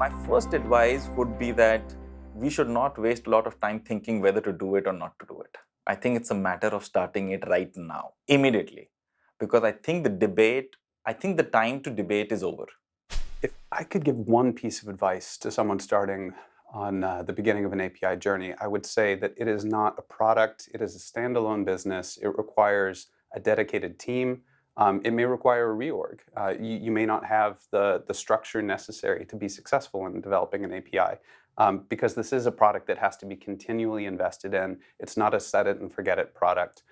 My first advice would be that we should not waste a lot of time thinking whether to do it or not to do it. I think it's a matter of starting it right now, immediately, because I think the time to debate is over. If I could give one piece of advice to someone starting on the beginning of an API journey, I would say that it is not a product, it is a standalone business. It requires a dedicated team. It may require a reorg. You may not have the structure necessary to be successful in developing an API because this is a product that has to be continually invested in. It's not a set it and forget it product.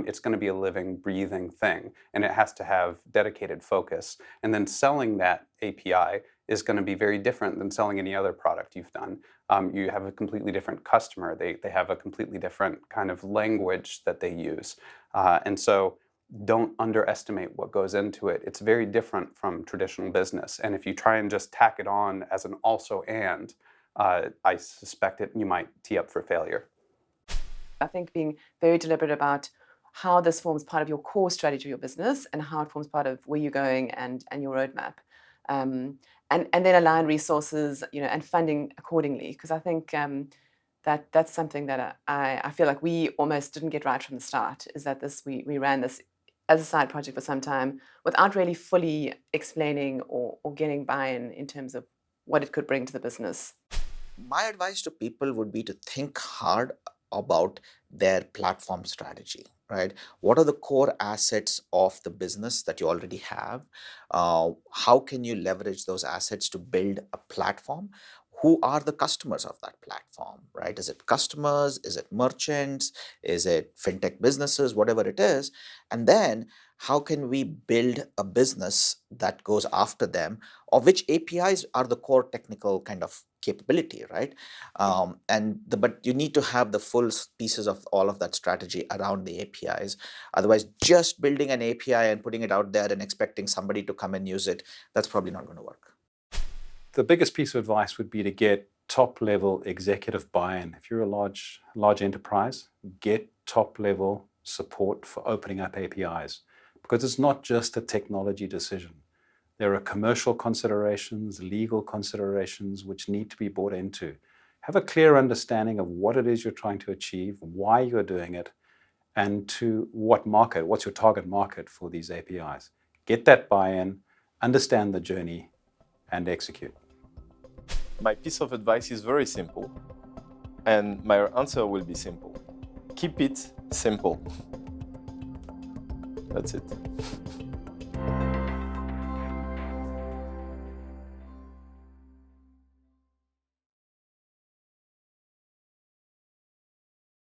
It's going to be a living, breathing thing, and it has to have dedicated focus. And then selling that API is going to be very different than selling any other product you've done. You have a completely different customer. They have a completely different kind of language that they use. And so don't underestimate what goes into it. It's very different from traditional business. And if you try and just tack it on as an also and, I suspect you might tee up for failure. I think being very deliberate about how this forms part of your core strategy of your business and how it forms part of where you're going and your roadmap. And then align resources, and funding accordingly. Because I think that's something that I feel like we almost didn't get right from the start, is that we ran this as a side project for some time without really fully explaining or getting buy-in in terms of what it could bring to the business. My advice to people would be to think hard about their platform strategy, right? What are the core assets of the business that you already have? How can you leverage those assets to build a platform? Who are the customers of that platform, right? Is it customers? Is it merchants? Is it fintech businesses? Whatever it is. And then how can we build a business that goes after them, of which APIs are the core technical kind of capability, right? But you need to have the full pieces of all of that strategy around the APIs. Otherwise, just building an API and putting it out there and expecting somebody to come and use it, that's probably not going to work. The biggest piece of advice would be to get top-level executive buy-in. If you're a large enterprise, get top-level support for opening up APIs, because it's not just a technology decision. There are commercial considerations, legal considerations, which need to be brought into. Have a clear understanding of what it is you're trying to achieve, why you're doing it, and to what market, what's your target market for these APIs. Get that buy-in, understand the journey, and execute. My piece of advice is very simple, and my answer will be simple. Keep it simple. That's it.